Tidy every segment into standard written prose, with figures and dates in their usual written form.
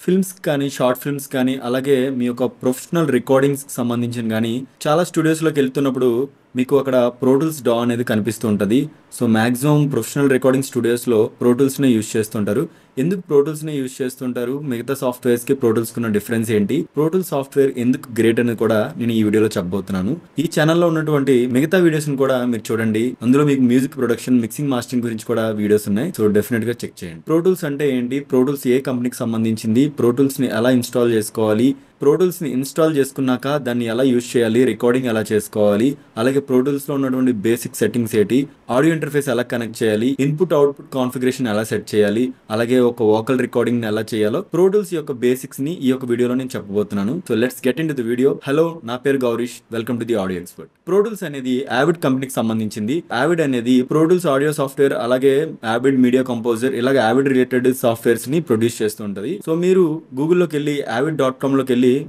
Films కానీ, short films కానీ, అలాగే మీ యొక్క ప్రొఫెషనల్ రికార్డింగ్స్‌కి సంబంధించిన గానీ, చాలా స్టూడియోస్‌లోకెళ్తున్నప్పుడు మీకు అక్కడ ప్రో టూల్స్ డా అనేది కనిపిస్తూ ఉంటది. సో, మాక్సిమం ప్రొఫెషనల్ రికార్డింగ్ స్టూడియోస్‌లో ప్రో టూల్స్‌నే యూజ్ చేస్తుంటారు. ఎందుకు ప్రో టూల్స్‌నే యూజ్ చేస్తుంటారు? మిగతా సాఫ్ట్‌వేర్స్‌కి ప్రో టూల్స్‌కి ఉన్న డిఫరెన్స్ ఏంటి? ప్రో టూల్స్ సాఫ్ట్‌వేర్ ఎందుకు గ్రేట్ అనేది కూడా నేను ఈ వీడియోలో చెప్పబోతున్నాను. ఈ ఛానెల్‌లో ఉన్నటువంటి మిగతా వీడియోస్‌ని కూడా మీరు చూడండి. అందులో మీకు మ్యూజిక్ ప్రొడక్షన్, మిక్సింగ్, మాస్టరింగ్ గురించి కూడా వీడియోస్ ఉన్నాయి. సో, డెఫినిట్‌గా చెక్ చేయండి. ప్రో టూల్స్ అంటే ఏంటి? ప్రో టూల్స్ ఏ కంపెనీకి సంబంధించింది? ప్రో టూల్స్‌ని ఎలా ఇన్‌స్టాల్ చేసుకోవాలి? ప్రో టూల్స్‌ని ఇన్‌స్టాల్ చేసుకున్నాక దాన్ని ఎలా యూజ్ చేయాలి? రికార్డింగ్ ఎలా చేసుకోవాలి? అలాగే ప్రో టూల్స్‌లో ఉన్నటువంటి బేసిక్ సెట్టింగ్స్ ఏంటి? ఆడియో ఇంటర్ఫేస్ ఎలా కనెక్ట్ చేయాలి? ఇన్‌పుట్, అవుట్‌పుట్ కాన్ఫిగరేషన్ ఎలా సెట్ చేయాలి? అలాగే ఒక వోకల్ రికార్డింగ్‌ని ఎలా చేయాలో ప్రో టూల్స్ యొక్క బేసిక్స్‌ని ఈ యొక్క వీడియోలో నేను చెప్పబోతున్నాను. So, let's get into the video. Hello, నా పేరు Gowrish. Welcome to the audio expert. Pro tools అనేది యావిడ్ కంపెనీకి సంబంధించింది. యావిడ్ అనేది ప్రో టూల్స్ ఆడియో సాఫ్ట్‌వేర్, అలాగే యావిడ్ మీడియా కంపోజర్, ఇలాగ యావిడ్ రిలేటెడ్ సాఫ్ట్‌వేర్స్‌ని ప్రొడ్యూస్ చేస్తూ ఉంటది. సో, మీరు గూగుల్‌లోకెళ్ళి avid.com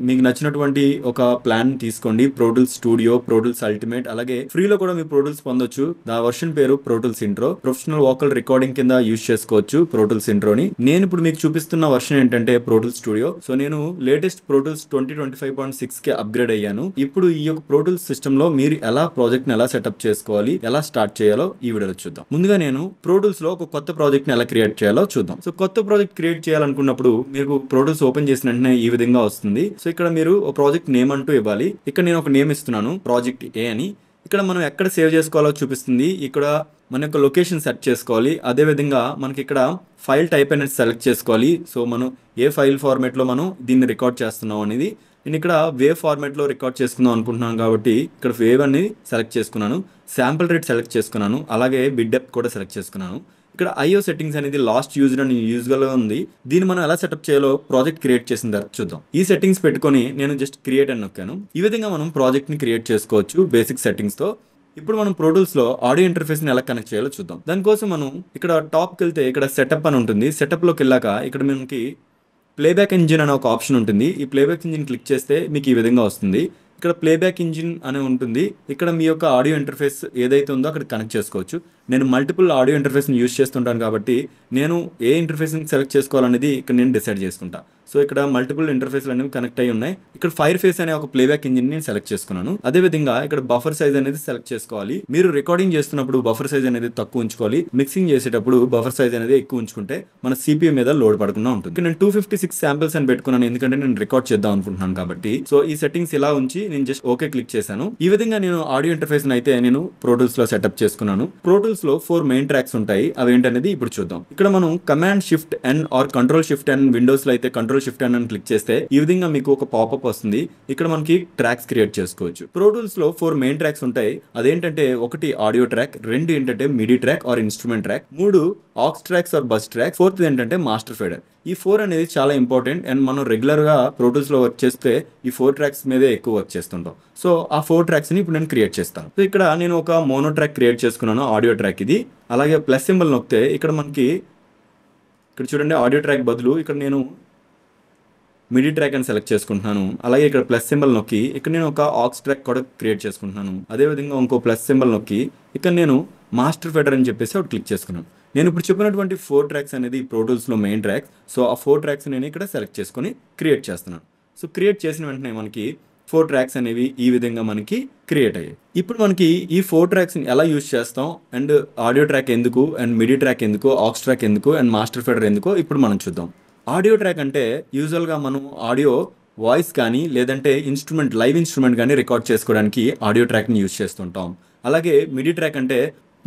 మీకు నచ్చినటువంటి ఒక ప్లాన్ తీసుకోండి. Pro tools studio, pro tools ultimate, అలాగే ఫ్రీలో కూడా మీరు ప్రో టూల్స్ పొందొచ్చు. దా వర్షన్ పేరు pro tools intro. Professional vocal recording కింద యూజ్ చేసుకోవచ్చు ప్రో టూల్స్ ఇంట్రోని. నేను ఇప్పుడు మీకు చూపిస్తున్న వర్షన్ ఏంటంటే ప్రో టూల్స్ స్టూడియో. సో, నేను లేటెస్ట్ ప్రో టూల్స్ 2025.6 కి అప్గ్రేడ్ అయ్యాను. ఇప్పుడు ఈ యొక్క ప్రో టూల్స్ సిస్టమ్ లో మీరు ఎలా ప్రాజెక్ట్ ని ఎలా సెటప్ చేసుకోవాలి, ఎలా స్టార్ట్ చేయాలో ఈ వీడియోలో చూద్దాం. ముందుగా నేను ప్రో టూల్స్ లో ఒక కొత్త ప్రాజెక్ట్ ని ఎలా క్రియేట్ చేయాలో చూద్దాం. సో, కొత్త ప్రాజెక్ట్ క్రియేట్ చేయాలనుకున్నప్పుడు మీకు ప్రో టూల్స్ ఓపెన్ చేసిన వెంటనే ఈ విధంగా వస్తుంది. సో, ఇక్కడ మీరు ఒక ప్రాజెక్ట్ నేమ్ అంటూ ఇవ్వాలి. ఇక్కడ నేను ఒక నేమ్ ఇస్తున్నాను, ప్రాజెక్ట్ ఏ అని. ఇక్కడ మనం ఎక్కడ సేవ్ చేసుకోవాలో చూపిస్తుంది. ఇక్కడ మన యొక్క లొకేషన్ సెట్ చేసుకోవాలి. అదే విధంగా మనకి ఇక్కడ ఫైల్ టైప్ అనేది సెలెక్ట్ చేసుకోవాలి. సో, మనం ఏ ఫైల్ ఫార్మాట్ లో మనం దీన్ని రికార్డ్ చేస్తున్నాం అనేది. నేను ఇక్కడ వేవ్ ఫార్మాట్ లో రికార్డ్ చేసుకుందాం అనుకుంటున్నాను కాబట్టి ఇక్కడ వేవ్ అనేది సెలెక్ట్ చేసుకున్నాను. శాంపుల్ రేట్ సెలెక్ట్ చేసుకున్నాను. అలాగే బిట్ డెప్త్ కూడా సెలెక్ట్ చేసుకున్నాను. ఇక్కడ ఐఓ సెట్టింగ్స్ అనేది లాస్ట్ యూజ్డ్ అని యూజ్గా ఉంది. దీన్ని మనం ఎలా సెటప్ చేయాలో ప్రాజెక్ట్ క్రియేట్ చేసిన తర్వాత చూద్దాం. ఈ సెట్టింగ్స్ పెట్టుకొని నేను జస్ట్ క్రియేట్ అని నొక్కాను. ఈ విధంగా మనం ప్రాజెక్ట్ ని క్రియేట్ చేసుకోవచ్చు బేసిక్ సెట్టింగ్స్ తో. ఇప్పుడు మనం ప్రో టూల్స్ లో ఆడియో ఇంటర్ఫేస్ ని ఎలా కనెక్ట్ చేయాలో చూద్దాం. దానికోసం మనం ఇక్కడ టాప్కి వెళ్తే ఇక్కడ సెటప్ అని ఉంటుంది. సెటప్ లోకి వెళ్ళాక ఇక్కడ మనకి ప్లేబ్యాక్ ఇంజిన్ అనే ఒక ఆప్షన్ ఉంటుంది. ఈ ప్లేబ్యాక్ ఇంజిన్ క్లిక్ చేస్తే మీకు ఈ విధంగా వస్తుంది. ఇక్కడ ప్లేబ్యాక్ ఇంజిన్ అని ఉంటుంది. ఇక్కడ మీ యొక్క ఆడియో ఇంటర్ఫేస్ ఏదైతే ఉందో అక్కడ కనెక్ట్ చేసుకోవచ్చు. నేను మల్టిపుల్ ఆడియో ఇంటర్ఫేస్ని యూజ్ చేస్తుంటాను కాబట్టి నేను ఏ ఇంటర్ఫేస్ని సెలెక్ట్ చేసుకోవాలనేది ఇక్కడ నేను డిసైడ్ చేసుకుంటా. సో, ఇక్కడ మల్టిపుల్ ఇంటర్ఫేస్లు అనేవి కనెక్ట్ అయి ఉన్నాయి. ఇక్కడ ఫైర్ ఫేస్ అనే ఒక ప్లేబ్యాక్ ఇంజిన్ నేను సెలెక్ట్ చేసుకున్నాను. అదేవిధంగా ఇక్కడ బఫర్ సైజ్ అనేది సెలెక్ట్ చేసుకోవాలి. మీరు రికార్డింగ్ చేస్తున్నప్పుడు బఫర్ సైజ్ అనేది తక్కువ ఉంచుకోవాలి. మిక్సింగ్ చేసేటప్పుడు బఫర్ సైజ్ అనేది ఎక్కువ ఉంచుకుంటే మన సిపియు మీద లోడ్ పడకుండా ఉంటుంది. ఇక్కడ నేను 256 శాంపిల్స్ అని పెట్టుకున్నాను, ఎందుకంటే నేను రికార్డ్ చేద్దాం అనుకుంటున్నాను కాబట్టి. సో, ఈ సెట్టింగ్స్ ఇలా ఉంచి నేను జస్ట్ ఓకే క్లిక్ చేశాను. ఈ విధంగా నేను ఆడియో ఇంటర్ఫేస్ అయితే నేను ప్రో టూల్స్ లో సెటప్ చేసుకున్నాను. ప్రో టూల్స్ లో 4 మెయిన్ ట్రాక్స్ ఉంటాయి. అవి ఏంటనేది ఇప్పుడు చూద్దాం. ఇక్కడ మనం command shift n or control shift n, Windows లో అయితే కంట్రోల్ షిఫ్ట్ ఎన్ అని క్లిక్ చేస్తే ఈ విధంగా మీకు ఒక పాపప్ వస్తుంది. ఇక్కడ మనకి ట్రాక్స్ క్రియేట్ చేసుకోవచ్చు. ప్రో టూల్స్ లో 4 మెయిన్ ట్రాక్స్ ఉంటాయి. అదేంటంటే ఒకటి ఆడియో ట్రాక్, 2 ఏంటంటే midi track or instrument track, 3 aux tracks or bus track, 4th ఏంటంటే మాస్టర్ ఫేడర్. ఈ 4 అనేది చాలా ఇంపార్టెంట్ అండ్ మనం రెగ్యులర్ గా ప్రో టూల్స్ లో వర్క్ చేస్తే ఈ 4 ట్రాక్స్ మీదే ఎక్కువ వర్క్ చేస్తుంటాం. సో, ఆ 4 ట్రాక్స్ ని ఇప్పుడు నేను క్రియేట్ చేస్తాను. సో, ఇక్కడ నేను ఒక మోనో ట్రాక్ క్రియేట్ చేసుకున్నాను, ఆడియో ట్రాక్ ఇది. అలాగే ప్లస్ సింబల్ నొక్కితే ఇక్కడ మనకి ఇక్కడ చూడండి ఆడియో ట్రాక్ బదులు ఇక్కడ నేను మిడి ట్రాక్ అని సెలెక్ట్ చేసుకుంటున్నాను. అలాగే ఇక్కడ ప్లస్ సింబల్ నొక్కి ఇక్కడ నేను ఒక ఆక్స్ ట్రాక్ కూడా క్రియేట్ చేసుకుంటున్నాను. అదేవిధంగా ఇంకో ప్లస్ సింబల్ నొక్కి ఇక్కడ నేను మాస్టర్ ఫెడర్ అని చెప్పేసి ఒకటి క్లిక్ చేసుకున్నాను. నేను ఇప్పుడు చెప్పినటువంటి 4 ట్రాక్స్ అనేది ప్రో టూల్స్లో మెయిన్ ట్రాక్స్. సో, ఆ 4 ట్రాక్స్ నేను ఇక్కడ సెలెక్ట్ చేసుకొని క్రియేట్ చేస్తున్నాను. సో, క్రియేట్ చేసిన వెంటనే మనకి 4 ట్రాక్స్ అనేవి ఈ విధంగా మనకి క్రియేట్ అయ్యాయి. ఇప్పుడు మనకి ఈ 4 ట్రాక్స్ని ఎలా యూజ్ చేస్తాం అండ్ ఆడియో ట్రాక్ ఎందుకు అండ్ మిడి ట్రాక్ ఎందుకు, ఆక్స్ ట్రాక్ ఎందుకు అండ్ మాస్టర్ ఫెడర్ ఎందుకో ఇప్పుడు మనం చూద్దాం. ఆడియో ట్రాక్ అంటే యూజువల్గా మనం ఆడియో వాయిస్ కానీ లేదంటే ఇన్స్ట్రుమెంట్, లైవ్ ఇన్స్ట్రుమెంట్ కానీ రికార్డ్ చేసుకోవడానికి ఆడియో ట్రాక్ని యూజ్ చేస్తుంటాం. అలాగే మిడి ట్రాక్ అంటే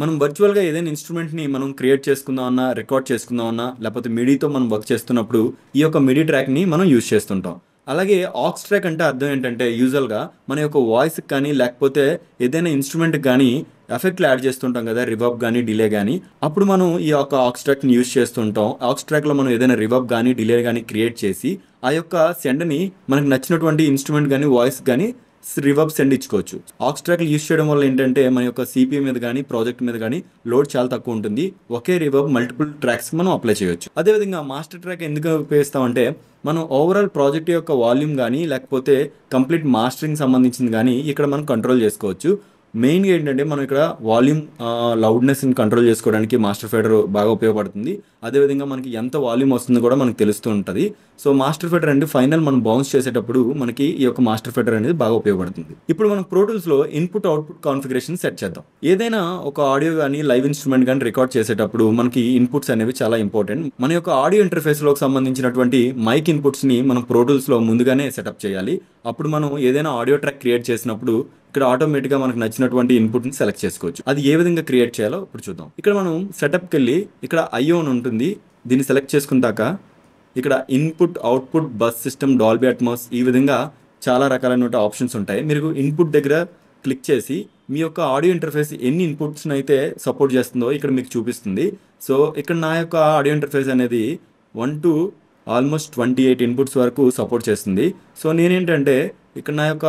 మనం వర్చువల్గా ఏదైనా ఇన్స్ట్రుమెంట్ని మనం క్రియేట్ చేసుకుందాం అన్నా, రికార్డ్ చేసుకుందాం అన్నా, లేకపోతే మిడీతో మనం వర్క్ చేస్తున్నప్పుడు ఈ యొక్క మిడి ట్రాక్ని మనం యూజ్ చేస్తుంటాం. అలాగే ఆక్స్ ట్రాక్ అంటే అర్థం ఏంటంటే యూజువల్గా మన యొక్క వాయిస్కి కానీ లేకపోతే ఏదైనా ఇన్స్ట్రుమెంట్కి కానీ ఎఫెక్ట్లు యాడ్ చేస్తుంటాం కదా, రివర్బ్ కానీ డిలే కానీ. అప్పుడు మనం ఈ యొక్క ఆక్స్ ట్రాక్ని యూజ్ చేస్తుంటాం. ఆక్స్ ట్రాక్లో మనం ఏదైనా రివర్బ్ కానీ డిలే కానీ క్రియేట్ చేసి ఆ యొక్క సెండ్ని మనకు నచ్చినటువంటి ఇన్స్ట్రుమెంట్ కానీ వాయిస్ కానీ రివర్బ్ సెండ్ ఇచ్చుకోవచ్చు. ఆక్స్ ట్రాక్లు యూజ్ చేయడం వల్ల ఏంటంటే మన యొక్క సిపియు మీద కానీ ప్రాజెక్ట్ మీద కానీ లోడ్ చాలా తక్కువ ఉంటుంది. ఒకే రివర్బ్ మల్టిపుల్ ట్రాక్స్ మనం అప్లై చేయొచ్చు. అదేవిధంగా మాస్టర్ ట్రాక్ ఎందుకు ఉపయోగిస్తామంటే మనం ఓవరాల్ ప్రాజెక్ట్ యొక్క వాల్యూమ్ కానీ లేకపోతే కంప్లీట్ మాస్టరింగ్ సంబంధించింది కానీ ఇక్కడ మనం కంట్రోల్ చేసుకోవచ్చు. మెయిన్గా ఏంటంటే మనం ఇక్కడ వాల్యూమ్ లౌడ్నెస్ని కంట్రోల్ చేసుకోవడానికి మాస్టర్ ఫేడర్ బాగా ఉపయోగపడుతుంది. అదేవిధంగా మనకి ఎంత వాల్యూమ్ వస్తుందో కూడా మనకు తెలుస్తూ ఉంటుంది. సో మాస్టర్ ఫేడర్ అంటే ఫైనల్ మనం బౌన్స్ చేసేటప్పుడు మనకి ఈ యొక్క మాస్టర్ ఫేడర్ అనేది బాగా ఉపయోగపడుతుంది. ఇప్పుడు మనం ప్రో టూల్స్లో ఇన్పుట్ అవుట్పుట్ కాన్ఫిగరేషన్ సెట్ చేద్దాం. ఏదైనా ఒక ఆడియో కానీ లైవ్ ఇన్స్ట్రుమెంట్ కానీ రికార్డ్ చేసేటప్పుడు మనకి ఇన్పుట్స్ అనేవి చాలా ఇంపార్టెంట్. మన యొక్క ఆడియో ఇంటర్ఫేస్లోకి సంబంధించినటువంటి మైక్ ఇన్పుట్స్ని మనం ప్రో టూల్స్లో ముందుగానే సెటప్ చేయాలి. అప్పుడు మనం ఏదైనా ఆడియో ట్రాక్ క్రియేట్ చేసినప్పుడు ఇక్కడ ఆటోమేటిక్గా మనకు నచ్చినటువంటి ఇన్పుట్ని సెలెక్ట్ చేసుకోవచ్చు. అది ఏ విధంగా క్రియేట్ చేయాలో ఇప్పుడు చూద్దాం. ఇక్కడ మనం సెటప్కి వెళ్ళి ఇక్కడ ఐఓ అని ఉంటుంది, దీన్ని సెలెక్ట్ చేసుకున్నాక ఇక్కడ input output bus system Dolby Atmos ఈ విధంగా చాలా రకాలైన ఆప్షన్స్ ఉంటాయి. మీరు ఇన్పుట్ దగ్గర క్లిక్ చేసి మీ యొక్క ఆడియో ఇంటర్ఫేస్ ఎన్ని ఇన్పుట్స్ని అయితే సపోర్ట్ చేస్తుందో ఇక్కడ మీకు చూపిస్తుంది. సో ఇక్కడ నా యొక్క ఆడియో ఇంటర్ఫేస్ అనేది 1 to ఆల్మోస్ట్ 28 ఇన్పుట్స్ వరకు సపోర్ట్ చేస్తుంది. సో నేనేంటంటే ఇక్కడ నా యొక్క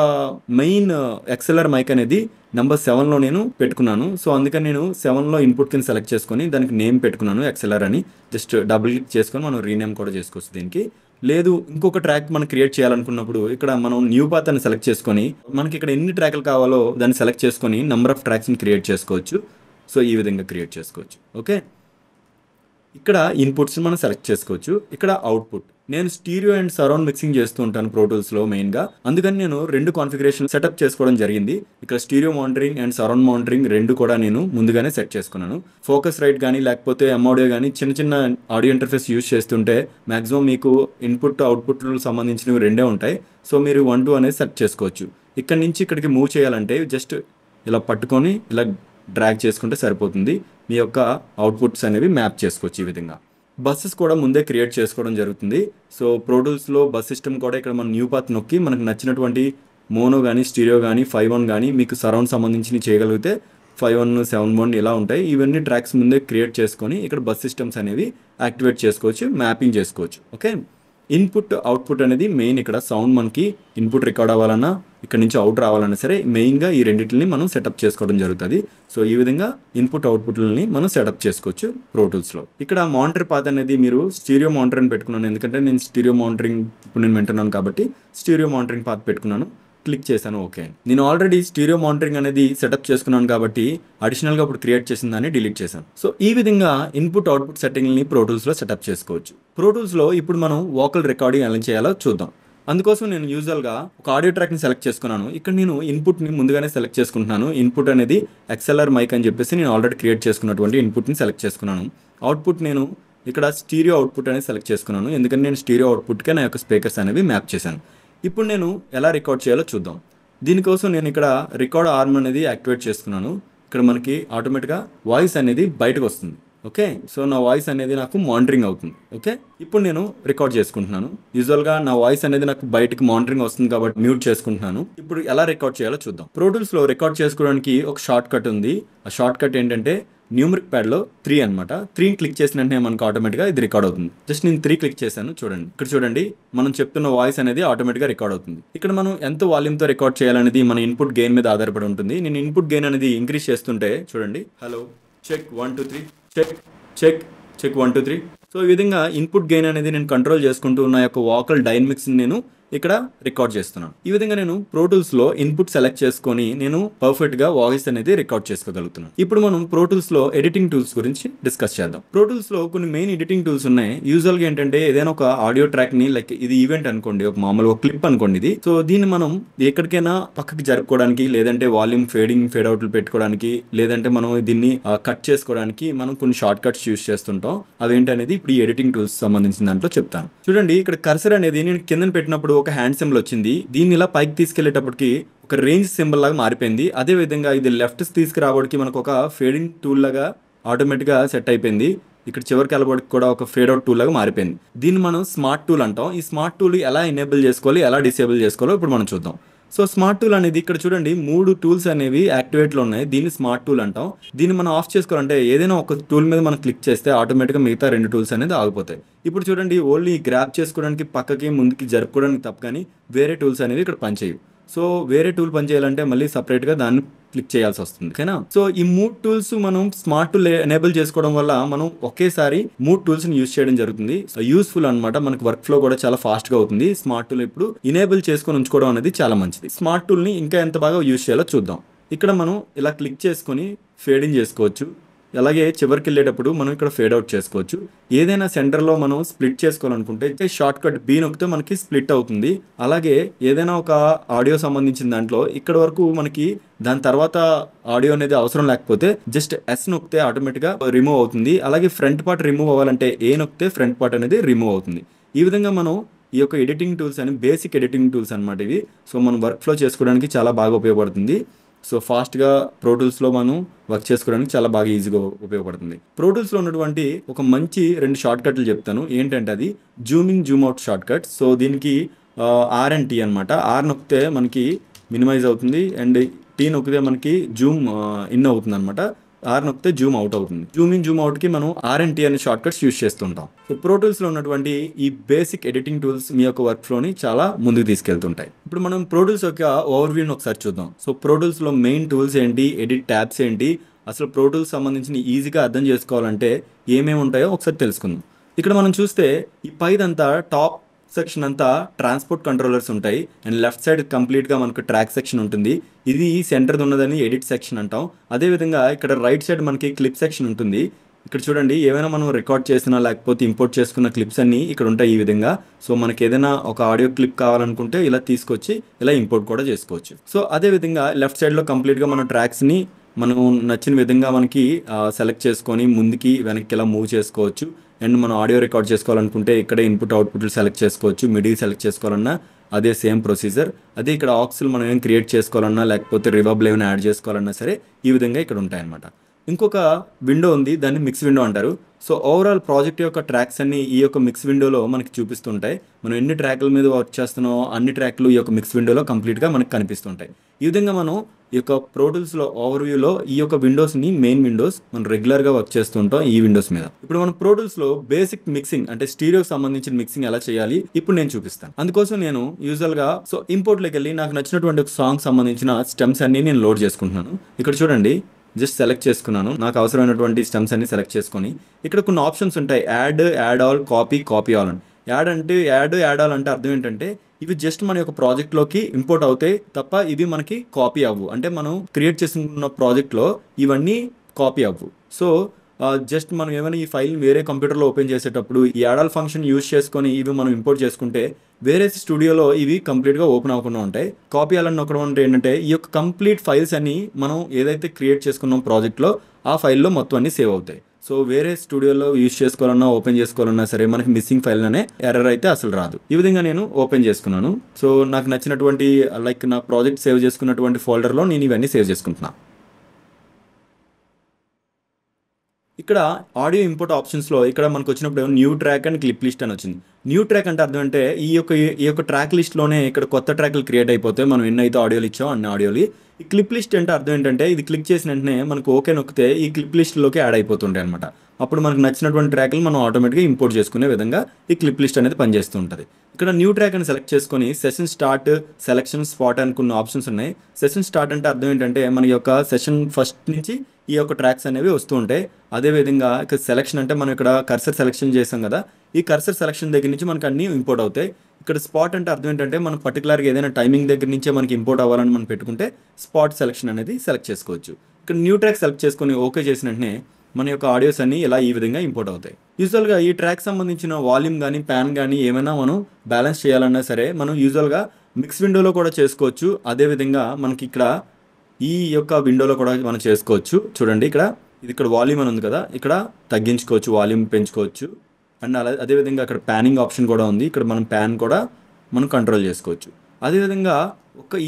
మెయిన్ ఎక్సెల్ఆర్ మైక్ అనేది నెంబర్ 7లో నేను పెట్టుకున్నాను. సో అందుకని నేను 7లో ఇన్పుట్ కింద సెలెక్ట్ చేసుకొని దానికి నేమ్ పెట్టుకున్నాను ఎక్సెల్ఆర్ అని. జస్ట్ డబుల్ క్లిక్ చేసుకొని మనం రీనేమ్ కూడా చేసుకోవచ్చు దీనికి. లేదు ఇంకొక ట్రాక్ మనం క్రియేట్ చేయాలనుకున్నప్పుడు ఇక్కడ మనం న్యూ పాత్ అని సెలెక్ట్ చేసుకొని మనకి ఇక్కడ ఎన్ని ట్రాక్లు కావాలో దాన్ని సెలెక్ట్ చేసుకొని నెంబర్ ఆఫ్ ట్రాక్స్ని క్రియేట్ చేసుకోవచ్చు. సో ఈ విధంగా క్రియేట్ చేసుకోవచ్చు. ఓకే, ఇక్కడ ఇన్పుట్స్ మనం సెలెక్ట్ చేసుకోవచ్చు. ఇక్కడ అవుట్పుట్ నేను స్టీరియో అండ్ సరౌండ్ మిక్సింగ్ చేస్తూ ఉంటాను ప్రో టూల్స్లో మెయిన్గా. అందుకని నేను 2 కాన్ఫిగరేషన్ సెటప్ చేసుకోవడం జరిగింది. ఇక్కడ stereo monitoring and surround monitoring 2 కూడా నేను ముందుగానే సెట్ చేసుకున్నాను. ఫోకస్ రైట్ కానీ లేకపోతే ఆడియో కానీ చిన్న చిన్న ఆడియో ఇంటర్ఫేస్ యూజ్ చేస్తుంటే మాక్సిమం మీకు ఇన్పుట్ అవుట్పుట్ సంబంధించినవి 2 ఉంటాయి. సో మీరు 1, 2 అనేది సెట్ చేసుకోవచ్చు. ఇక్కడ నుంచి ఇక్కడికి మూవ్ చేయాలంటే జస్ట్ ఇలా పట్టుకొని ఇలా డ్రాగ్ చేసుకుంటే సరిపోతుంది. మీ యొక్క అవుట్పుట్స్ అనేవి మ్యాప్ చేసుకోవచ్చు. ఈ విధంగా బస్సెస్ కూడా ముందే క్రియేట్ చేసుకోవడం జరుగుతుంది. సో ప్రో టూల్స్లో బస్ సిస్టమ్ కూడా ఇక్కడ మనం న్యూ పాత్ నొక్కి మనకు నచ్చినటువంటి మోనో కానీ స్టీరియో కానీ 5.1 కానీ మీకు సరౌండ్ సంబంధించి చేయగలిగితే 5.1, 7.1 ఇలా ఉంటాయి. ఇవన్నీ ట్రాక్స్ ముందే క్రియేట్ చేసుకొని ఇక్కడ బస్ సిస్టమ్స్ అనేవి యాక్టివేట్ చేసుకోవచ్చు, మ్యాపింగ్ చేసుకోవచ్చు. ఓకే, ఇన్పుట్ అవుట్పుట్ అనేది మెయిన్. ఇక్కడ సౌండ్ మనకి ఇన్పుట్ రికార్డ్ అవ్వాలన్నా ఇక్కడ నుంచి అవుట్ రావాలన్నా సరే మెయిన్గా ఈ రెండింటిని మనం సెటప్ చేసుకోవడం జరుగుతుంది. సో ఈ విధంగా ఇన్పుట్ అవుట్పుట్లని మనం సెటప్ చేసుకోవచ్చు ప్రో టూల్స్లో. ఇక్కడ మానిటర్ పాత్ అనేది మీరు స్టీరియో మానిటర్ అని పెట్టుకున్నాను, ఎందుకంటే నేను స్టీరియో మానిటరింగ్ ఇప్పుడు నేను వింటున్నాను కాబట్టి స్టీరియో మానిటరింగ్ పాత్ పెట్టుకున్నాను. క్లిక్ చేశాను ఓకే. నేను ఆల్రెడీ స్టీరియో మానిటరింగ్ అనేది సెటప్ చేసుకున్నాను కాబట్టి అడిషనల్గా ఇప్పుడు క్రియేట్ చేసిన దాన్ని డిలీట్ చేశాను. సో ఈ విధంగా ఇన్పుట్ అవుట్పుట్ సెట్టింగ్ని ప్రో టూల్స్లో సెటప్ చేసుకోవచ్చు. ప్రో టూల్స్లో ఇప్పుడు మనం వోకల్ రికార్డింగ్ ఎలా చేయాలో చూద్దాం. అందుకోసం నేను యూజువల్గా ఒక ఆడియో ట్రాక్ని సెలెక్ట్ చేసుకున్నాను. ఇక్కడ నేను ఇన్పుట్ని ముందుగానే సెలెక్ట్ చేసుకుంటున్నాను. ఇన్పుట్ అనేది ఎక్స్ఎల్ఆర్ మైక్ అని చెప్పేసి నేను ఆల్రెడీ క్రియేట్ చేసుకున్నటువంటి ఇన్పుట్ని సెలెక్ట్ చేసుకున్నాను. అవుట్పుట్ నేను ఇక్కడ స్టీరియో అవుట్పుట్ అనేది సెలెక్ట్ చేసుకున్నాను, ఎందుకంటే నేను స్టీరియో అవుట్పుట్కే నా యొక్క స్పీకర్స్ అనేవి మ్యాప్ చేశాను. ఇప్పుడు నేను ఎలా రికార్డ్ చేయాలో చూద్దాం. దీనికోసం నేను ఇక్కడ రికార్డ్ ఆర్మ్ అనేది యాక్టివేట్ చేసుకున్నాను. ఇక్కడ మనకి ఆటోమేటిక్గా వాయిస్ అనేది బయటకు వస్తుంది. ఓకే, సో నా వాయిస్ అనేది నాకు మానిటరింగ్ అవుతుంది. ఓకే, ఇప్పుడు నేను రికార్డ్ చేసుకుంటున్నాను. యూజువల్గా నా వాయిస్ అనేది నాకు బయటకు మానిటరింగ్ వస్తుంది కాబట్టి మ్యూట్ చేసుకుంటున్నాను. ఇప్పుడు ఎలా రికార్డ్ చేయాలో చూద్దాం. ప్రో టూల్స్లో రికార్డ్ చేసుకోవడానికి ఒక షార్ట్ కట్ ఉంది. ఆ షార్ట్ కట్ ఏంటంటే న్యూమరిక్ ప్యాడ్లో 3 అనమాట. 3 క్లిక్ చేసిన వెంటనే మనకు ఆటోమేటిక్గా ఇది రికార్డ్ అవుతుంది. జస్ట్ నేను 3 క్లిక్ చేశాను, చూడండి. ఇక్కడ చూడండి మనం చెప్తున్న వాయిస్ అనేది ఆటోమేటిక్గా రికార్డ్ అవుతుంది. ఇక్కడ మనం ఎంత వాల్యూమ్తో రికార్డ్ చేయాలనేది మన ఇన్పుట్ గెయిన్ మీద ఆధారపడి ఉంటుంది. నేను ఇన్పుట్ గెయిన్ అనేది ఇంక్రీజ్ చేస్తుంటే చూడండి, hello check 1 2 3 check check check 1 2 3. So ఈ విధంగా ఇన్పుట్ గెయిన్ అనేది నేను కంట్రోల్ చేసుకుంటూ నా యొక్క వోకల్ డైనమిక్స్ని నేను ఇక్కడ రికార్డ్ చేస్తున్నాను. ఈ విధంగా నేను ప్రో టూల్స్లో ఇన్పుట్ సెలెక్ట్ చేసుకొని నేను పర్ఫెక్ట్గా వాయిస్ అనేది రికార్డ్ చేసుకోగలుగుతున్నాను. ఇప్పుడు మనం ప్రో టూల్స్లో ఎడిటింగ్ టూల్స్ గురించి డిస్కస్ చేద్దాం. ప్రో టూల్స్లో కొన్ని మెయిన్ ఎడిటింగ్ టూల్స్ ఉన్నాయి. యూజువల్గా ఏంటంటే ఏదైనా ఒక ఆడియో ట్రాక్ని లైక్ ఇది ఈవెంట్ అనుకోండి, ఒక మామూలు క్లిప్ అనుకోండి ఇది. సో దీన్ని మనం ఎక్కడికైనా పక్కకి జరుపుకోవడానికి, లేదంటే వాల్యూమ్ ఫేడింగ్ ఫేడ్ అవుట్లు పెట్టుకోవడానికి, లేదంటే మనం దీన్ని కట్ చేసుకోవడానికి మనం కొన్ని షార్ట్ కట్స్ యూస్ చేస్తుంటాం. అవేంటనేది ఇప్పుడు ఈ ఎడిటింగ్ టూల్స్ సంబంధించిన దాంట్లో చెప్తాను. చూడండి, ఇక్కడ కర్సర్ అనేది నేను కింద పెట్టినప్పుడు ఒక హ్యాండ్ సింబల్ వచ్చింది. దీన్ని ఇలా పైకి తీసుకెళ్లేటప్పటికి ఒక రేంజ్ సింబల్ లాగా మారిపోయింది. అదే విధంగా ఇది లెఫ్ట్ తీసుకురావడానికి మనకు ఒక ఫేడింగ్ టూల్ లాగా ఆటోమేటిక్గా సెట్ అయిపోయింది. ఇక్కడ చివరికి వెళ్ళబడికి కూడా ఒక ఫేడ్ అవుట్ టూల్ లాగా మారిపోయింది. దీన్ని మనం స్మార్ట్ టూల్ అంటాం. ఈ స్మార్ట్ టూల్ ఎలా ఎనేబుల్ చేసుకోవాలి, ఎలా డిసేబుల్ చేసుకోవాలో ఇప్పుడు మనం చూద్దాం. సో స్మార్ట్ టూల్ అనేది ఇక్కడ చూడండి 3 టూల్స్ అనేవి యాక్టివేట్లో ఉన్నాయి. దీన్ని స్మార్ట్ టూల్ అంటాం. దీన్ని మనం ఆఫ్ చేసుకోవాలంటే ఏదైనా ఒక టూల్ మీద మనం క్లిక్ చేస్తే ఆటోమేటిక్గా మిగతా 2 టూల్స్ అనేది ఆగిపోతాయి. ఇప్పుడు చూడండి, ఓన్లీ గ్రాప్ చేసుకోవడానికి పక్కకి ముందుకి జరుపుకోవడానికి తప్ప కానీ వేరే టూల్స్ అనేవి ఇక్కడ పనిచేయవు. సో వేరే టూల్ పనిచేయాలంటే మళ్ళీ సపరేట్గా దాన్ని క్లిక్ చేయాల్సి వస్తుంది. ఓకేనా? సో ఈ 3 టూల్స్ మనం స్మార్ట్ టూల్ ఎనేబుల్ చేసుకోవడం వల్ల మనం ఒకేసారి 3 టూల్స్ని యూజ్ చేయడం జరుగుతుంది. యూస్ఫుల్ అనమాట. మనకి వర్క్ ఫ్లో కూడా చాలా ఫాస్ట్గా అవుతుంది. స్మార్ట్ టూల్ ఇప్పుడు ఎనేబుల్ చేసుకొని ఉంచుకోవడం అనేది చాలా మంచిది. స్మార్ట్ టూల్ని ఇంకా ఎంత బాగా యూజ్ చేయాలో చూద్దాం. ఇక్కడ మనం ఇలా క్లిక్ చేసుకొని ఫేడ్ ఇన్ చేసుకోవచ్చు. అలాగే చివరికి వెళ్ళేటప్పుడు మనం ఇక్కడ ఫేడ్ అవుట్ చేసుకోవచ్చు. ఏదైనా సెంటర్లో మనం స్ప్లిట్ చేసుకోవాలనుకుంటే షార్ట్ కట్ బి నొక్కితే మనకి స్ప్లిట్ అవుతుంది. అలాగే ఏదైనా ఒక ఆడియో సంబంధించిన దాంట్లో ఇక్కడ వరకు మనకి దాని తర్వాత ఆడియో అనేది అవసరం లేకపోతే జస్ట్ ఎస్ నొక్కితే ఆటోమేటిక్గా రిమూవ్ అవుతుంది. అలాగే ఫ్రంట్ పార్ట్ రిమూవ్ అవ్వాలంటే ఏ నొక్కితే ఫ్రంట్ పార్ట్ అనేది రిమూవ్ అవుతుంది. ఈ విధంగా మనం ఈ యొక్క ఎడిటింగ్ టూల్స్ అని బేసిక్ ఎడిటింగ్ టూల్స్ అనమాట ఇవి. సో మనం వర్క్ ఫ్లో చేసుకోవడానికి చాలా బాగా ఉపయోగపడుతుంది. సో ఫాస్ట్గా ప్రోటూల్స్లో మనం వర్క్ చేసుకోవడానికి చాలా బాగా ఈజీగా ఉపయోగపడుతుంది. ప్రోటూల్స్లో ఉన్నటువంటి ఒక మంచి 2 షార్ట్ కట్లు చెప్తాను. ఏంటంటే అది zooming Zoom out short cut. So దీనికి ఆర్ అండ్ టీ అనమాట. ఆర్ నొక్కితే మనకి మినిమైజ్ అవుతుంది అండ్ టీ నొక్కితే మనకి జూమ్ ఇన్ అవుతుంది అనమాట. ఆర్ నొక్కితే జూమ్ అవుట్ అవుతుంది. జూమ్ ఇన్ జూమ్ అవుట్కి మనం ఆర్ అండ్ టీ అనే షార్ట్ కట్స్ యూస్ చేస్తుంటాం. సో ప్రోటూల్స్లో ఉన్నటువంటి ఈ బేసిక్ ఎడిటింగ్ టూల్స్ మీ యొక్క వర్క్ ఫ్లోని చాలా ముందుకు తీసుకెళ్తుంటాయి. ఇప్పుడు మనం ప్రోటూల్స్ యొక్క ఓవర్వ్యూని ఒకసారి చూద్దాం. సో ప్రోటూల్స్లో మెయిన్ టూల్స్ ఏంటి, ఎడిట్ ట్యాబ్స్ ఏంటి, అసలు ప్రోటూల్స్ సంబంధించిన ఈజీగా అర్థం చేసుకోవాలంటే ఏమేమి ఉంటాయో ఒకసారి తెలుసుకుందాం. ఇక్కడ మనం చూస్తే ఈ పైదంతా టాప్ సెక్షన్ అంతా ట్రాన్స్పోర్ట్ కంట్రోలర్స్ ఉంటాయి అండ్ లెఫ్ట్ సైడ్ కంప్లీట్గా మనకు ట్రాక్ సెక్షన్ ఉంటుంది. ఇది సెంటర్ ఉన్నదని ఎడిట్ సెక్షన్ అంటాం. అదేవిధంగా ఇక్కడ రైట్ సైడ్ మనకి క్లిప్ సెక్షన్ ఉంటుంది. ఇక్కడ చూడండి, ఏమైనా మనం రికార్డ్ చేసినా లేకపోతే ఇంపోర్ట్ చేసుకున్న క్లిప్స్ అన్నీ ఇక్కడ ఉంటాయి ఈ విధంగా. సో మనకి ఏదైనా ఒక ఆడియో క్లిప్ కావాలనుకుంటే ఇలా తీసుకొచ్చి ఇలా ఇంపోర్ట్ కూడా చేసుకోవచ్చు. సో అదేవిధంగా లెఫ్ట్ సైడ్లో కంప్లీట్గా మన ట్రాక్స్ని మనం నచ్చిన విధంగా మనకి సెలెక్ట్ చేసుకొని ముందుకి వెనక్కి ఇలా మూవ్ చేసుకోవచ్చు. అండ్ మనం ఆడియో రికార్డ్ చేసుకోవాలనుకుంటే ఇక్కడే ఇన్పుట్ అవుట్పుట్లు సెలెక్ట్ చేసుకోవచ్చు. మిడీ సెలెక్ట్ చేసుకోవాలన్నా అదే సేమ్ ప్రొసీజర్. అదే ఇక్కడ ఆక్సిల్ మనం ఏం క్రియేట్ చేసుకోవాలన్నా లేకపోతే రివర్బ్ ఏమైనా యాడ్ చేసుకోవాలన్నా సరే ఈ విధంగా ఇక్కడ ఉంటాయన్నమాట. ఇంకొక విండో ఉంది, దాన్ని మిక్స్ విండో అంటారు. సో ఓవరాల్ ప్రాజెక్ట్ యొక్క ట్రాక్స్ అన్ని ఈ యొక్క మిక్స్ విండోలో మనకి చూపిస్తుంటాయి. మనం ఎన్ని ట్రాక్ల మీద వర్క్ చేస్తున్నామో అన్ని ట్రాక్లు ఈ యొక్క మిక్స్ విండోలో కంప్లీట్గా మనకి కనిపిస్తుంటాయి. ఈ విధంగా మనం ఈ యొక్క ప్రోటూల్స్లో ఓవర్వ్యూలో ఈ యొక్క విండోస్ని మెయిన్ విండోస్ మనం రెగ్యులర్గా వర్క్ చేస్తుంటాం ఈ విండోస్ మీద. ఇప్పుడు మనం ప్రోటూల్స్లో బేసిక్ మిక్సింగ్ అంటే స్టీరియోకి సంబంధించిన మిక్సింగ్ ఎలా చేయాలి ఇప్పుడు నేను చూపిస్తాను. అందుకోసం నేను యూజువల్గా ఇంపోర్ట్లోకి వెళ్ళి నాకు నచ్చినటువంటి ఒక సాంగ్ సంబంధించిన స్టెమ్స్ అన్ని నేను లోడ్ చేసుకుంటున్నాను. ఇక్కడ చూడండి, జస్ట్ సెలెక్ట్ చేసుకున్నాను. నాకు అవసరమైనటువంటి స్టెమ్స్ అన్ని సెలెక్ట్ చేసుకొని ఇక్కడ కొన్ని ఆప్షన్స్ ఉంటాయి, యాడ్ ఆల్, కాపీ ఆల్ అని. యాడ్ ఆల్ అంటే అర్థం ఏంటంటే ఇవి జస్ట్ మన యొక్క ప్రాజెక్ట్లోకి ఇంపోర్ట్ అవుతాయి తప్ప ఇవి మనకి కాపీ అవ్వు. అంటే మనం క్రియేట్ చేసుకున్న ప్రాజెక్ట్లో ఇవన్నీ కాపీ అవ్వు. సో జస్ట్ మనం ఏమైనా ఈ ఫైల్ వేరే కంప్యూటర్లో ఓపెన్ చేసేటప్పుడు ఈ యాడ్ ఆల్ ఫంక్షన్ యూజ్ చేసుకొని ఇవి మనం ఇంపోర్ట్ చేసుకుంటే వేరే స్టూడియోలో ఇవి కంప్లీట్గా ఓపెన్ అవ్వకుండా ఉంటాయి. కాపీ అలా నొక్కడం అంటే ఏంటంటే ఈ యొక్క కంప్లీట్ ఫైల్స్ అన్ని మనం ఏదైతే క్రియేట్ చేసుకున్నాం ప్రాజెక్ట్లో ఆ ఫైల్లో మొత్తం అన్ని సేవ్ అవుతాయి. సో వేరే స్టూడియోలో యూజ్ చేసుకోవాలన్నా ఓపెన్ చేసుకోవాలన్నా సరే మనకి మిస్సింగ్ ఫైల్ అనే ఎర్రర్ అయితే అసలు రాదు. ఈ విధంగా నేను ఓపెన్ చేసుకున్నాను. సో నాకు నచ్చినటువంటి లైక్ నా ప్రాజెక్ట్ సేవ్ చేసుకున్నటువంటి ఫోల్డర్లో నేను ఇవన్నీ సేవ్ చేసుకుంటున్నాను. ఇక్కడ ఆడియో ఇంపోర్ట్ ఆప్షన్స్లో ఇక్కడ మనకు వచ్చినప్పుడు new track and clip list అని వచ్చింది. న్యూ ట్రాక్ అంటే అర్థం అంటే ఈ యొక్క ట్రాక్ లిస్ట్లోనే ఇక్కడ కొత్త ట్రాక్లు క్రియేట్ అయిపోతాయి. మనం ఎన్నైతే ఆడియోలు ఇచ్చామో అన్ని ఆడియోలు. ఈ క్లిప్ లిస్ట్ అంటే అర్థం ఏంటంటే ఇది క్లిక్ చేసిన వెంటనే మనకు ఓకే నొక్కితే ఈ క్లిప్ లిస్ట్లోకి యాడ్ అయిపోతుంటాయి అనమాట. అప్పుడు మనకు నచ్చినటువంటి ట్రాక్లు మనం ఆటోమేటిక్గా ఇంపోర్ట్ చేసుకునే విధంగా ఈ క్లిప్ లిస్ట్ అనేది పనిచేస్తూ ఉంటుంది. ఇక్కడ న్యూ ట్రాక్ అని సెలెక్ట్ చేసుకొని సెషన్ స్టార్ట్, సెలెక్షన్, స్పాట్ అని కొన్ని ఆప్షన్స్ ఉన్నాయి. సెషన్ స్టార్ట్ అంటే అర్థం ఏంటంటే మన యొక్క సెషన్ ఫస్ట్ నుంచి ఈ యొక్క ట్రాక్స్ అనేవి వస్తూ ఉంటాయి. అదేవిధంగా ఇక్కడ సెలెక్షన్ అంటే మనం ఇక్కడ కర్సర్ సెలెక్షన్ చేసాం కదా, ఈ కర్సర్ సెలెక్షన్ దగ్గర నుంచి మనకు అన్నీ ఇంపోర్ట్ అవుతాయి. ఇక్కడ స్పాట్ అంటే అర్థం ఏంటంటే మనం పర్టికులర్గా ఏదైనా టైమింగ్ దగ్గర నుంచే మనకి ఇంపోర్ట్ అవ్వాలని మనం పెట్టుకుంటే స్పాట్ సెలెక్షన్ అనేది సెలెక్ట్ చేసుకోవచ్చు. ఇక్కడ న్యూ ట్రాక్ సెలెక్ట్ చేసుకొని ఓకే చేసిన వెంటనే మన యొక్క ఆడియోస్ అన్ని ఇలా ఈ విధంగా ఇంపోర్ట్ అవుతాయి. యూజువల్గా ఈ ట్రాక్ సంబంధించిన వాల్యూమ్ కానీ ప్యాన్ కానీ ఏమైనా మనం బ్యాలెన్స్ చేయాలన్నా సరే మనం యూజువల్గా మిక్స్ విండోలో కూడా చేసుకోవచ్చు. అదేవిధంగా మనకి ఇక్కడ ఈ యొక్క విండోలో కూడా మనం చేసుకోవచ్చు. చూడండి, ఇక్కడ వాల్యూమ్ అని ఉంది కదా, ఇక్కడ తగ్గించుకోవచ్చు, వాల్యూమ్ పెంచుకోవచ్చు. అండ్ అదేవిధంగా అక్కడ ప్యానింగ్ ఆప్షన్ కూడా ఉంది. ఇక్కడ మనం ప్యాన్ కూడా మనం కంట్రోల్ చేసుకోవచ్చు. అదేవిధంగా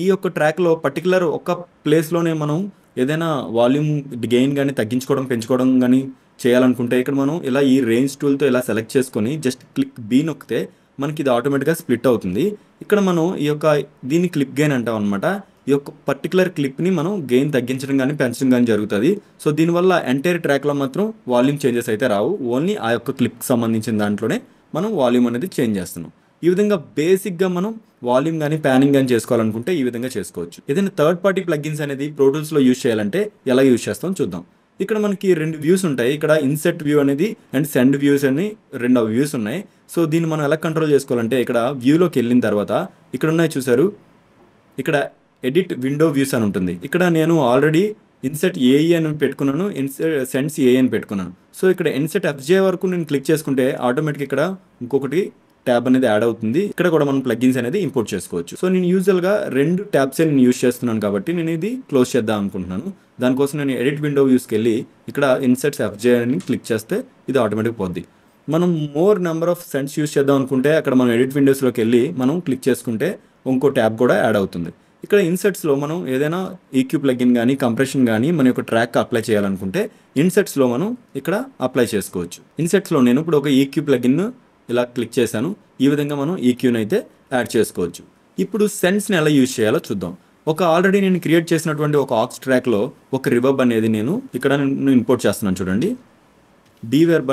ఈ యొక్క ట్రాక్లో పర్టికులర్ ఒక ప్లేస్లోనే మనం ఏదైనా వాల్యూమ్ గెయిన్ కానీ తగ్గించుకోవడం పెంచుకోవడం కానీ చేయాలనుకుంటే ఇక్కడ మనం ఇలా ఈ రేంజ్ టూల్తో ఇలా సెలెక్ట్ చేసుకొని జస్ట్ క్లిక్ బీ నొక్కితే మనకి ఇది ఆటోమేటిక్గా స్ప్లిట్ అవుతుంది. ఇక్కడ మనం దీన్ని క్లిప్ గెయిన్ అంటాం అనమాట. ఈ యొక్క పర్టికులర్ క్లిప్ని మనం గెయిన్ తగ్గించడం కానీ పెంచడం కానీ జరుగుతుంది. సో దీనివల్ల ఎంటైర్ ట్రాక్లో మాత్రం వాల్యూమ్ చేంజెస్ అయితే రావు. ఓన్లీ ఆ యొక్క క్లిప్కి సంబంధించిన దాంట్లోనే మనం వాల్యూమ్ అనేది చేంజ్ చేస్తున్నాం. ఈ విధంగా బేసిక్గా మనం వాల్యూమ్ కానీ ప్యానింగ్ కానీ చేసుకోవాలనుకుంటే ఈ విధంగా చేసుకోవచ్చు. ఏదైనా థర్డ్ పార్టీ ప్లగిన్స్ అనేది ప్రోటూల్స్లో యూజ్ చేయాలంటే ఎలా యూజ్ చేస్తాం చూద్దాం. ఇక్కడ మనకి 2 వ్యూస్ ఉంటాయి. ఇక్కడ ఇన్సెట్ వ్యూ అనేది అండ్ సెండ్ వ్యూస్ అని 2 వ్యూస్ ఉన్నాయి. సో దీన్ని మనం ఎలా కంట్రోల్ చేసుకోవాలంటే ఇక్కడ వ్యూలోకి వెళ్ళిన తర్వాత ఇక్కడ ఉన్నాయి చూసారు, ఇక్కడ ఎడిట్ విండో వ్యూస్ అని ఉంటుంది. ఇక్కడ నేను ఆల్రెడీ ఇన్సెట్ ఏఈ అని పెట్టుకున్నాను, సెండ్స్ ఏఈ అని పెట్టుకున్నాను. సో ఇక్కడ ఇన్సెట్ ఎఫ్జే వరకు నేను క్లిక్ చేసుకుంటే ఆటోమేటిక్ ఇక్కడ ఇంకొకటి ట్యాబ్ అనేది యాడ్ అవుతుంది. ఇక్కడ కూడా మనం ప్లగ్గిన్స్ అనేది ఇంపోర్ట్ చేసుకోవచ్చు. సో నేను యూజువల్గా 2 ట్యాబ్సే నేను యూజ్ చేస్తున్నాను కాబట్టి నేను ఇది క్లోజ్ చేద్దాం అనుకుంటున్నాను. దానికోసం నేను ఎడిట్ విండో వ్యూస్కి వెళ్ళి ఇక్కడ ఇన్సెట్స్ ఎఫ్జే అని క్లిక్ చేస్తే ఇది ఆటోమేటిక్ పోద్ది. మనం more number of sends use చేద్దాం అనుకుంటే అక్కడ మనం ఎడిట్ విండోస్లోకి వెళ్ళి మనం క్లిక్ చేసుకుంటే ఇంకో ట్యాబ్ కూడా యాడ్ అవుతుంది. ఇక్కడ ఇన్సెట్స్లో మనం ఏదైనా ఈక్యూ ప్లగిన్ కానీ కంప్రెషన్ కానీ మన యొక్క ట్రాక్ అప్లై చేయాలనుకుంటే ఇన్సెట్స్లో మనం ఇక్కడ అప్లై చేసుకోవచ్చు. ఇన్సెట్స్లో నేను ఇప్పుడు ఒక ఈక్యూ ప్లగిన్ ఇలా క్లిక్ చేశాను. ఈ విధంగా మనం ఈక్యూని అయితే యాడ్ చేసుకోవచ్చు. ఇప్పుడు సెండ్స్ని ఎలా యూజ్ చేయాలో చూద్దాం. ఆల్రెడీ నేను క్రియేట్ చేసినటువంటి ఒక ఆక్స్ ట్రాక్లో ఒక రివర్బ్ అనేది నేను ఇక్కడ ఇంపోర్ట్ చేస్తున్నాను. చూడండి, డీవెర్బ్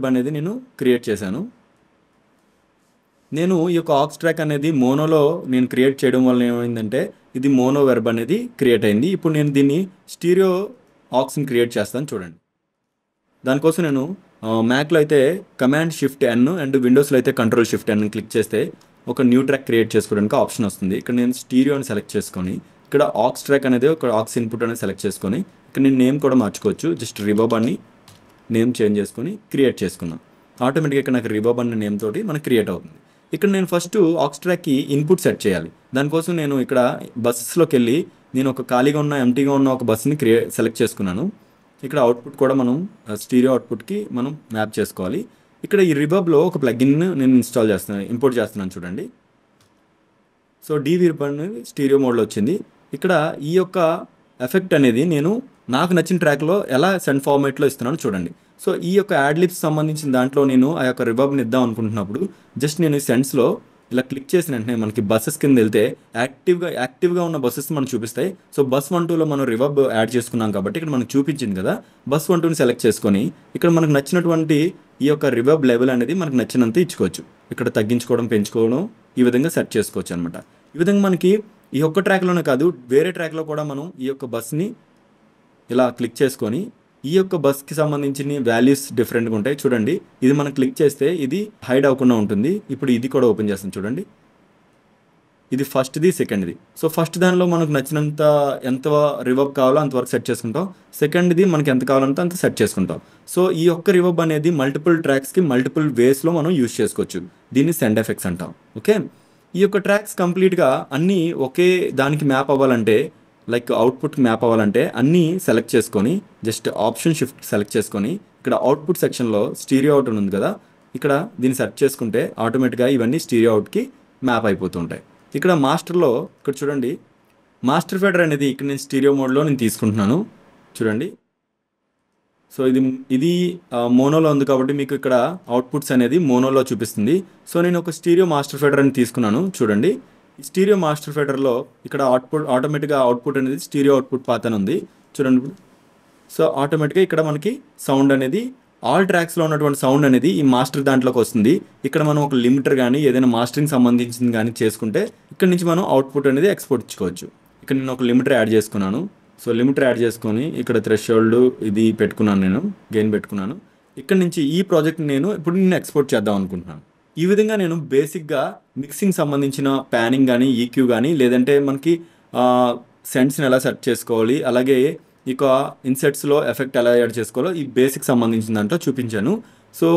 అనేది నేను క్రియేట్ చేశాను. నేను ఈ యొక్క ఆక్స్ ట్రాక్ అనేది మోనోలో నేను క్రియేట్ చేయడం వల్ల ఏమైందంటే ఇది మోనో వెర్బ్ అనేది క్రియేట్ అయింది. ఇప్పుడు నేను దీన్ని స్టీరియో ఆక్స్ని క్రియేట్ చేస్తాను. చూడండి, దానికోసం నేను మ్యాక్లో అయితే కమాండ్ షిఫ్ట్ ఎన్ అండ్ విండోస్లో అయితే కంట్రోల్ షిఫ్ట్ ఎన్ క్లిక్ చేస్తే ఒక న్యూ ట్రాక్ క్రియేట్ చేసుకోవడానికి ఆప్షన్ వస్తుంది. ఇక్కడ నేను స్టీరియో అని సెలెక్ట్ చేసుకొని ఇక్కడ ఆక్స్ ట్రాక్ అనేది ఒక ఆక్స్ ఇన్పుట్ అనేది సెలెక్ట్ చేసుకొని ఇక్కడ నేను నేమ్ కూడా మార్చుకోవచ్చు. జస్ట్ రిబోబ్ అని నేమ్ చేంజ్ చేసుకొని క్రియేట్ చేసుకున్నాను. ఆటోమేటిక్గా ఇక్కడ నాకు రిబోబ్ అనే నేమ్ తోటి మనకు క్రియేట్ అవుతుంది. ఇక్కడ నేను ఫస్ట్ ఆక్స్ ట్రాక్కి ఇన్పుట్ సెట్ చేయాలి. దానికోసం నేను ఇక్కడ బస్సెస్లోకి వెళ్ళి నేను ఒక ఖాళీగా ఉన్న ఎంటీగా ఉన్న ఒక బస్ని సెలెక్ట్ చేసుకున్నాను. ఇక్కడ అవుట్పుట్ కూడా మనం స్టీరియో అవుట్పుట్కి మనం మ్యాప్ చేసుకోవాలి. ఇక్కడ ఈ రిబబ్లో ఒక ప్లగిన్ నేను ఇంపోర్ట్ చేస్తున్నాను. చూడండి, సో డీవిర్బ్ అనేది స్టీరియో మోడ్లో వచ్చింది. ఇక్కడ ఈ యొక్క ఎఫెక్ట్ అనేది నేను నాకు నచ్చిన ట్రాక్లో ఎలా సెండ్ ఫార్మాట్లో ఇస్తున్నాను. చూడండి, సో ఈ యొక్క యాడ్లిప్స్ సంబంధించిన దాంట్లో నేను ఆ యొక్క రిబబ్ని ఇద్దాం అనుకుంటున్నప్పుడు జస్ట్ నేను ఈ సెండ్స్లో ఇలా క్లిక్ చేసిన వెంటనే మనకి బస్సెస్ కింద వెళ్తే యాక్టివ్గా ఉన్న బస్సెస్ మనం చూపిస్తాయి. సో బస్ 1-2లో మనం రివర్బ్ యాడ్ చేసుకున్నాం కాబట్టి ఇక్కడ మనకు చూపించింది కదా, బస్ 1-2ని సెలెక్ట్ చేసుకొని ఇక్కడ మనకు నచ్చినటువంటి ఈ యొక్క రివర్బ్ లెవెల్ అనేది మనకు నచ్చినంత ఇచ్చుకోవచ్చు. ఇక్కడ తగ్గించుకోవడం, పెంచుకోవడం ఈ విధంగా సెట్ చేసుకోవచ్చు అనమాట. ఈ విధంగా మనకి ఈ ఒక్క ట్రాక్లోనే కాదు వేరే ట్రాక్లో కూడా మనం ఈ యొక్క బస్ని ఇలా క్లిక్ చేసుకొని ఈ యొక్క బస్కి సంబంధించిన వాల్యూస్ డిఫరెంట్గా ఉంటాయి. చూడండి, ఇది మనం క్లిక్ చేస్తే ఇది హైడ్ అవ్వకుండా ఉంటుంది. ఇప్పుడు ఇది కూడా ఓపెన్ చేస్తాం. చూడండి, ఇది ఫస్ట్ది, సెకండ్ది. సో ఫస్ట్ దానిలో మనకు నచ్చినంత ఎంత రివర్బ్ కావాలో అంతవరకు సెట్ చేసుకుంటాం. సెకండ్ది మనకి ఎంత కావాలంటే అంత సెట్ చేసుకుంటాం. సో ఈ ఒక్క రివర్బ్ అనేది మల్టిపుల్ ట్రాక్స్కి మల్టిపుల్ వేస్లో మనం యూజ్ చేసుకోవచ్చు. దీన్ని సెండ్ ఎఫెక్ట్స్ అంటాం. ఓకే, ఈ యొక్క ట్రాక్స్ కంప్లీట్గా అన్నీ ఒకే దానికి మ్యాప్ అవ్వాలంటే లైక్ అవుట్పుట్ మ్యాప్ అవ్వాలంటే అన్నీ సెలెక్ట్ చేసుకొని జస్ట్ ఆప్షన్ షిఫ్ట్ సెలెక్ట్ చేసుకొని ఇక్కడ అవుట్పుట్ సెక్షన్లో స్టీరియో అవుట్ ఉంది కదా, ఇక్కడ దీన్ని సెర్చ్ చేసుకుంటే ఆటోమేటిక్గా ఇవన్నీ స్టీరియో అవుట్కి మ్యాప్ అయిపోతుంటాయి. ఇక్కడ మాస్టర్లో ఇక్కడ చూడండి, మాస్టర్ ఫెడర్ అనేది ఇక్కడ నేను స్టీరియో మోడ్లో నేను తీసుకుంటున్నాను. చూడండి, సో ఇది మోనోలో ఉంది కాబట్టి మీకు ఇక్కడ అవుట్పుట్స్ అనేది మోనోలో చూపిస్తుంది. సో నేను ఒక స్టీరియో మాస్టర్ ఫెడర్ అని తీసుకున్నాను. చూడండి, స్టీరియో మాస్టర్ ఫెడర్లో ఇక్కడ ఆటోమేటిక్గా అవుట్పుట్ అనేది స్టీరియో అవుట్పుట్ పాత్ అని ఉంది. చూడండి, సో ఆటోమేటిక్గా ఇక్కడ మనకి సౌండ్ అనేది ఆల్ ట్రాక్స్లో ఉన్నటువంటి సౌండ్ అనేది ఈ మాస్టర్ దాంట్లోకి వస్తుంది. ఇక్కడ మనం ఒక లిమిటర్ కానీ ఏదైనా మాస్టరింగ్ సంబంధించింది కానీ చేసుకుంటే ఇక్కడ నుంచి మనం అవుట్పుట్ అనేది ఎక్స్పోర్ట్ ఇచ్చుకోవచ్చు. ఇక్కడ నేను ఒక లిమిటర్ యాడ్ చేసుకున్నాను. సో లిమిటర్ యాడ్ చేసుకొని ఇక్కడ థ్రెషోల్డ్ ఇది పెట్టుకున్నాను, నేను గెయిన్ పెట్టుకున్నాను. ఇక్కడ నుంచి ఈ ప్రాజెక్ట్ నేను ఎక్స్పోర్ట్ చేద్దాం అనుకుంటున్నాను. ఈ విధంగా నేను బేసిక్గా మిక్సింగ్ సంబంధించిన ప్యానింగ్ కానీ ఈక్యూ కానీ లేదంటే మనకి సెండ్స్ని ఎలా సెట్ చేసుకోవాలి, అలాగే ఇక ఇన్సెట్స్లో ఎఫెక్ట్ ఎలా యాడ్ చేసుకోవాలో ఈ బేసిక్ సంబంధించిన దాంట్లో చూపించాను. సో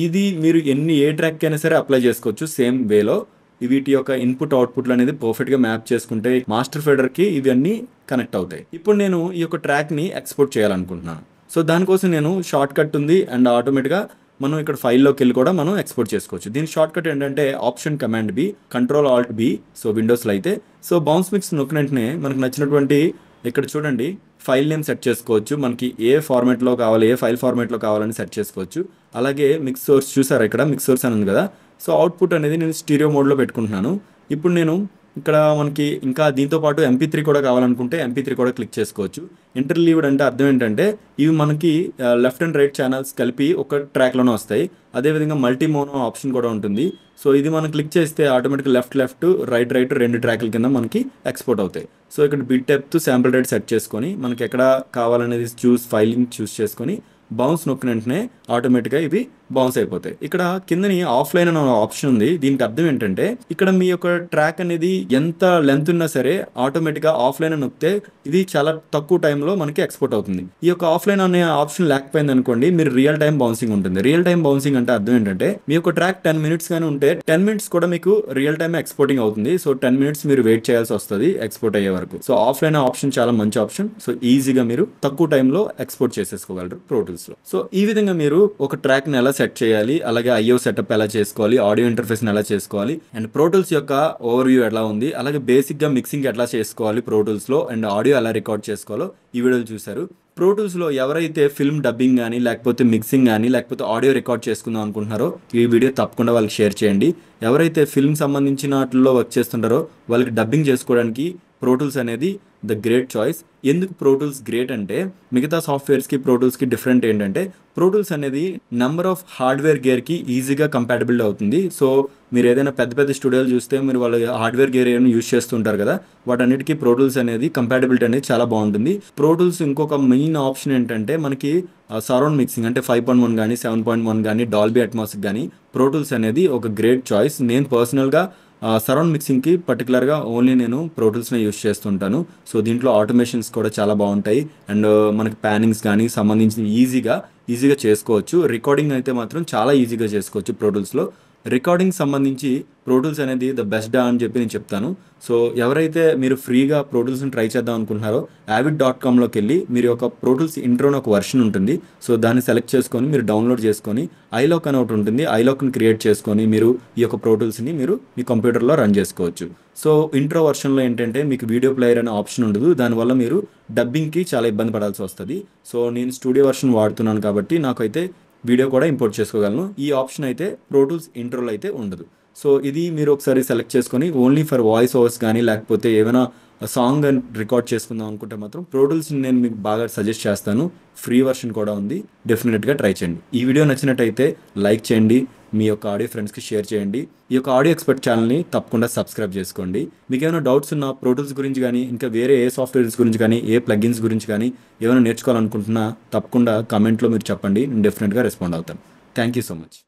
ఇది మీరు ఏ ట్రాక్ అయినా సరే అప్లై చేసుకోవచ్చు సేమ్ వేలో. వీటి యొక్క ఇన్పుట్ అవుట్పుట్లు అనేది పర్ఫెక్ట్గా మ్యాప్ చేసుకుంటే మాస్టర్ ఫెడర్కి ఇవన్నీ కనెక్ట్ అవుతాయి. ఇప్పుడు నేను ఈ యొక్క ట్రాక్ని ఎక్స్పోర్ట్ చేయాలనుకుంటున్నాను. సో దానికోసం నేను షార్ట్ కట్ ఉంది అండ్ ఆటోమేటిక్గా మనం ఇక్కడ ఫైల్లోకి వెళ్ళి కూడా మనం ఎక్స్పోర్ట్ చేసుకోవచ్చు. దీని షార్ట్ కట్ ఏంటంటే option command B, control alt B. So విండోస్లో అయితే సో బౌన్స్ మిక్స్ నొక్కిన వెంటనే మనకు నచ్చినటువంటి ఇక్కడ చూడండి ఫైల్ నేమ్ సెట్ చేసుకోవచ్చు. మనకి ఏ ఫార్మాట్లో కావాలి, ఏ ఫైల్ ఫార్మాట్లో కావాలని సెట్ చేసుకోవచ్చు. అలాగే మిక్స్ సోర్స్ చూసారా, ఇక్కడ మిక్స్ సోర్స్ అని ఉంది కదా. సో అవుట్పుట్ అనేది నేను స్టీరియో మోడ్లో పెట్టుకుంటున్నాను. ఇప్పుడు నేను ఇక్కడ మనకి ఇంకా దీంతో పాటు MP3 కూడా కావాలనుకుంటే MP3 కూడా క్లిక్ చేసుకోవచ్చు. ఇంటర్లీవ్డ్ అంటే అర్థం ఏంటంటే ఇవి మనకి లెఫ్ట్ అండ్ రైట్ ఛానల్స్ కలిపి ఒక ట్రాక్లోనే వస్తాయి. అదేవిధంగా మల్టీ మోనో ఆప్షన్ కూడా ఉంటుంది. సో ఇది మనం క్లిక్ చేస్తే ఆటోమేటిక్గా లెఫ్ట్ రైట్ 2 ట్రాక్ల కింద మనకి ఎక్స్పోర్ట్ అవుతాయి. సో ఇక్కడ bit depth sample rate set చేసుకొని మనకి ఎక్కడ కావాలనేది ఫైలింగ్ చూస్ చేసుకొని బౌన్స్ నొక్కిన వెంటనే ఆటోమేటిక్గా ఇవి బౌన్స్ అయిపోతాయి. ఇక్కడ కిందని ఆఫ్లైన్ అనే ఆప్షన్ ఉంది. దీనికి అర్థం ఏంటంటే ఇక్కడ మీ యొక్క ట్రాక్ అనేది ఎంత లెంత్ ఉన్నా సరే ఆటోమేటిక్గా ఆఫ్లైన్ అని నొక్కితే ఇది చాలా తక్కువ టైంలో మనకి ఎక్స్పోర్ట్ అవుతుంది. ఈ యొక్క ఆఫ్లైన్ అనే ఆప్షన్ లేకపోయింది అనుకోండి, మీరు రియల్ టైం బౌన్సింగ్ ఉంటుంది. రియల్ టైం బౌన్సింగ్ అంటే అర్థం ఏంటంటే మీ యొక్క ట్రాక్ 10 minutes కానీ ఉంటే 10 minutes కూడా మీకు రియల్ టైం ఎక్స్పోర్టింగ్ అవుతుంది. సో 10 minutes మీరు వెయిట్ చేయాల్సి వస్తుంది ఎక్స్పోర్ట్ అయ్యే వరకు. సో ఆఫ్లైన్ ఆప్షన్ చాలా మంచి ఆప్షన్. సో ఈజీగా మీరు తక్కువ టైంలో ఎక్స్పోర్ట్ చేసేసుకోగలరు ప్రోటూల్స్ లో. సో ఈ విధంగా మీరు ఒక ట్రాక్ ని ఎలా సెట్ చేయాలి, అలాగే ఐఓ సెటప్ ఎలా చేసుకోవాలి, ఆడియో ఇంటర్ఫేస్ ని ఎలా చేసుకోవాలి, అండ్ ప్రోటూల్స్ యొక్క ఓవర్ వ్యూ ఎలా ఉంది, అలాగే బేసిక్ గా మిక్సింగ్ ఎట్లా చేసుకోవాలి ప్రోటూల్స్ లో, అండ్ ఆడియో ఎలా రికార్డ్ చేసుకోవాలో ఈ వీడియోలు చూశారు. ప్రోటూల్స్లో ఎవరైతే ఫిల్మ్ డబ్బింగ్ కానీ లేకపోతే మిక్సింగ్ కానీ లేకపోతే ఆడియో రికార్డ్ చేసుకుందాం అనుకుంటున్నారో ఈ వీడియో తప్పకుండా వాళ్ళకి షేర్ చేయండి. ఎవరైతే ఫిల్మ్ సంబంధించిన వాటిల్లో వర్క్ చేస్తుంటారో వాళ్ళకి డబ్బింగ్ చేసుకోవడానికి ప్రోటూల్స్ అనేది ద గ్రేట్ చాయిస్. ఎందుకు ప్రోటూల్స్ గ్రేట్ అంటే మిగతా సాఫ్ట్వేర్స్కి ప్రోటూల్స్కి డిఫరెంట్ ఏంటంటే ప్రోటూల్స్ అనేది నెంబర్ ఆఫ్ హార్డ్వేర్ గేర్కి ఈజీగా కంపాటబుల్ అవుతుంది. సో మీరు ఏదైనా పెద్ద పెద్ద స్టూడియోలు చూస్తే మీరు వాళ్ళ హార్డ్వేర్ గేర్ ఏమైనా యూజ్ చేస్తుంటారు కదా, వాటన్నిటికీ ప్రోటూల్స్ అనేది కంపాటబిలిటీ అనేది చాలా బాగుంటుంది. ప్రోటూల్స్ ఇంకొక మెయిన్ ఆప్షన్ ఏంటంటే మనకి సరౌండ్ మిక్సింగ్ అంటే 5.1 కానీ 7.1 కానీ డాల్బీ అట్మాస్కి కానీ ప్రోటూల్స్ అనేది ఒక గ్రేట్ చాయిస్. నేను పర్సనల్గా సరౌండ్ మిక్సింగ్కి పర్టికులర్గా ఓన్లీ నేను ప్రోటూల్స్ని యూస్ చేస్తుంటాను. సో దీంట్లో ఆటోమేషన్స్ కూడా చాలా బాగుంటాయి అండ్ మనకి ప్యానింగ్స్ కానీ సంబంధించి ఈజీగా చేసుకోవచ్చు. రికార్డింగ్ అయితే మాత్రం చాలా ఈజీగా చేసుకోవచ్చు ప్రోటూల్స్లో. రికార్డింగ్ సంబంధించి ప్రోటూల్స్ అనేది ద బెస్ట్ అని చెప్పి నేను చెప్తాను. సో ఎవరైతే మీరు ఫ్రీగా ప్రోటూల్స్ని ట్రై చేద్దాం అనుకుంటున్నారో avid.comలోకి వెళ్ళి మీరు ఒక ప్రోటూల్స్ ఇంట్రోని ఒక వర్షన్ ఉంటుంది. సో దాన్ని సెలెక్ట్ చేసుకొని మీరు డౌన్లోడ్ చేసుకొని ఐలాక్ అని ఒకటి ఉంటుంది, ఐలాక్ని క్రియేట్ చేసుకొని మీరు ఈ యొక్క ప్రోటూల్స్ని మీరు మీ కంప్యూటర్లో రన్ చేసుకోవచ్చు. సో ఇంట్రో వర్షన్లో ఏంటంటే మీకు వీడియో ప్లేయర్ అనే ఆప్షన్ ఉండదు, దానివల్ల మీరు డబ్బింగ్కి చాలా ఇబ్బంది పడాల్సి వస్తుంది. సో నేను స్టూడియో వర్షన్ వాడుతున్నాను కాబట్టి నాకైతే వీడియో కూడా ఇంపోర్ట్ చేసుకోగలను. ఈ ఆప్షన్ అయితే ప్రోటూల్స్ ఇంట్రోలో అయితే ఉండదు. సో ఇది మీరు ఒకసారి సెలెక్ట్ చేసుకొని ఓన్లీ ఫర్ వాయిస్ ఓవర్స్ కానీ లేకపోతే ఏమైనా సాంగ్ రికార్డ్ చేసుకుందాం అనుకుంటే మాత్రం ప్రోటూల్స్ నేను మీకు బాగా సజెస్ట్ చేస్తాను. ఫ్రీ వర్షన్ కూడా ఉంది, డెఫినెట్గా ట్రై చేయండి. ఈ వీడియో నచ్చినట్టయితే లైక్ చేయండి, మీ యొక్క ఆడియో ఫ్రెండ్స్కి షేర్ చేయండి. ఈ యొక్క ఆడియో ఎక్స్పర్ట్ ఛానల్ని తప్పకుండా సబ్స్క్రైబ్ చేసుకోండి. మీకు ఏమైనా డౌట్స్ ఉన్నా ప్రోటూల్స్ గురించి కానీ ఇంకా వేరే ఏ సాఫ్ట్వేర్స్ గురించి కానీ ఏ ప్లగిన్స్ గురించి కానీ ఏమైనా నేర్చుకోవాలనుకుంటున్నా తప్పకుండా కామెంట్లో మీరు చెప్పండి, నేను డెఫినెట్గా రెస్పాండ్ అవుతాను. Thank you so much.